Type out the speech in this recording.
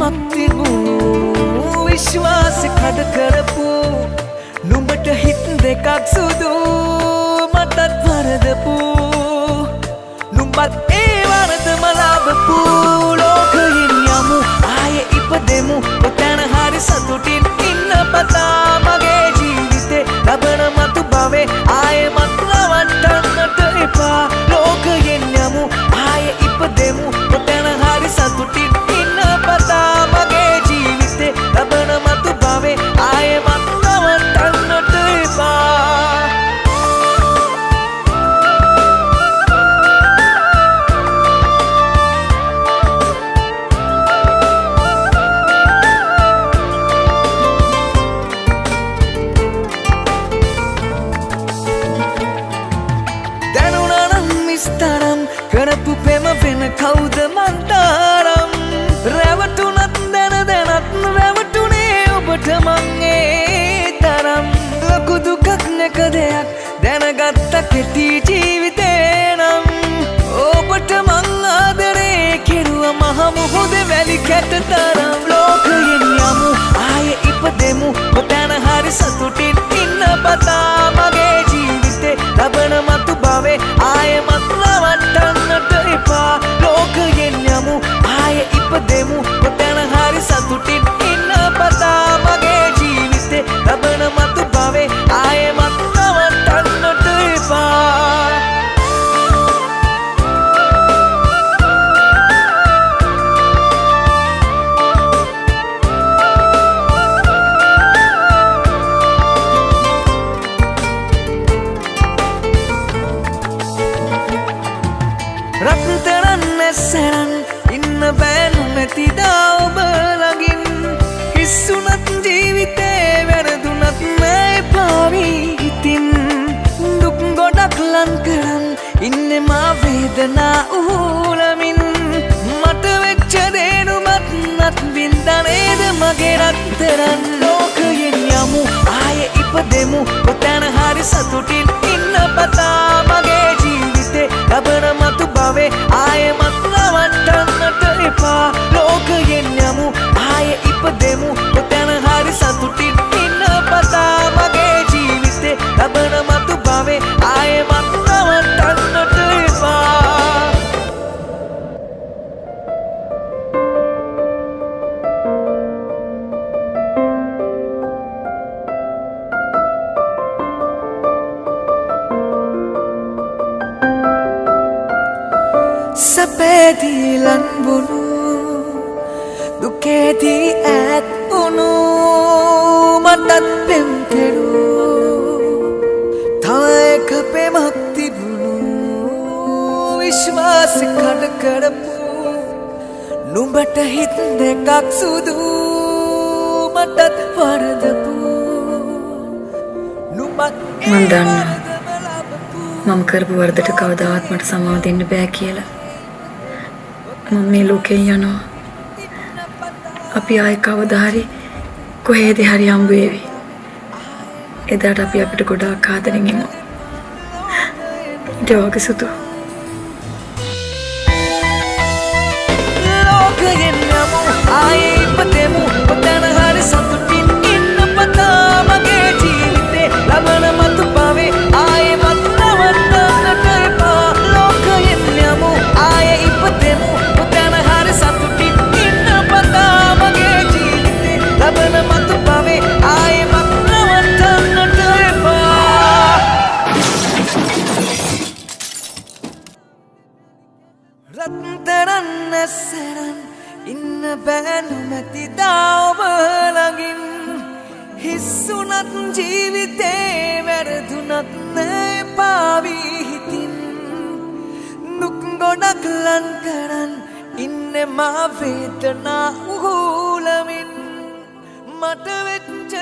පෙමක් තිබුණු විශ්වාස කඩ කරපු නුඹට හිත් දෙකක් සුදු මටත් වරදපු නුඹත් ඒ වරදම ලබපු ලෝකයෙන් යමු ආයේ ඉපදෙමු ඔතන හරි සතුටින් ඉන්න පතා මගේ ජීවිතේ ලබන මතු භවේ ආයේ මත් රවට්ටන්නට එපා ලෝකයෙන් යමු ආයේ ඉපදෙමු ඔතන හරි සතුටින් ඉන්න පතා මගේ ජීවිතේ ලබන මතු භවේ ආයේ මත් රවට්ටන්නට එපා කරපු පෙම වෙන කවුද මන්තරම් රැවටුනත් දැන දැනත් රැවටුනේ ඔබට මං ඒ තරම් ලොකු දුකක් නැක දෙයක් දැනගත්ත කෙටි ජීවිතේ නම් ඔබට මං ආදරේ කෙරුව මහ මුහුද වැලි කැට තරම් ලෝකයෙන් යමු ආයේ ඉපදෙමු ඔතන හරි සතුටින් ඉන්න පතා මගේ ජීවිතේ ලබන මතු භවේ ආයේ මත් රවට්ටන්නට එපා ලෝකයෙන් යමු ආයේ ඉපදෙමු ඔතන හරි සතුටින් ඉන්න පතා මගේ ජීවිතේ ලබන මතු භවේ ආයේ මත් රවට්ටන්නට එපා රත්තරන් නැසරන් ඉන්න බෑනු මැතිදා ඔබ ළඟින් හිස්සුනත් ජීවිතේ වැරදුනත් නෑ පාවී හිතින් දුක් ගොඩක් ලං කරන් ඉන්නේ මා වේදනා උහුලමින් මට වෙච්ච දේනුමත් නත් වින්දනේද මගේ රත්තරන් ලෝකයෙන් යමු ආයේ ඉපදෙමු ඔතන හරි සතුටින් ඉන්න පතා මගේ ජීවිතේ ලබන මතු භවේ ආයේ මත් රවට්ටන්නට එපා ලෝකයෙන් යමු ආයේ ඉපදෙමු ඔතන හරි සතුටින් ඉන්න පතා මගේ ජීවිතේ ලබන මතු භවේ ආයේ මත් රවට්ටන්නට එපා සැපේදී ලන්බුණු දුකේදී ඈත් වුණු මටත් පෙම් කෙරූ තව එක පෙමක් තිබුණු විශ්වාස කඩ කරපු නුඹට හිත් දෙකක් සුදු මටත් වරදපු නුඹත් මන් දන්නවා මම කරපු වරදට කවදාවත් මට සමාව දෙන්න බෑ කියලා මම මේ ලෝකේ යනවා අපි ආයේ කවදා හරි කොහෙද හරි හම්බ වෙවි එදාට අපි අපිට ගොඩාක් ආදරෙන් ඉමු ජෝග සුදු ලෝකයෙන් යමු ආයේ ඉපදෙමු ඔතන හරි සතුටින් ඉන්න පතා මගේ ජීවිතේ ලබන මතු භවේ ආයේ මත් රවට්ටන්නට එපා ලෝකයෙන් යමු ආයේ ඉපදෙමු ඔතන හරි සතුටින් ඉන්න පතා මගේ ජීවිතේ ලබන මතු භවේ ආයේ මත් රවට්ටන්නට එපා රත්තරන් නැසරන් ඉන්න බෑනු මැතිදා ඔබ ළඟින් හිස්සුනත් ජීවිතේ වැරදුනත් නෑ පාවී හිතින් දුක් ගොඩක් ලං කරන් ඉන්නේ මා වේදනා උහුලමින් මට වෙච්ච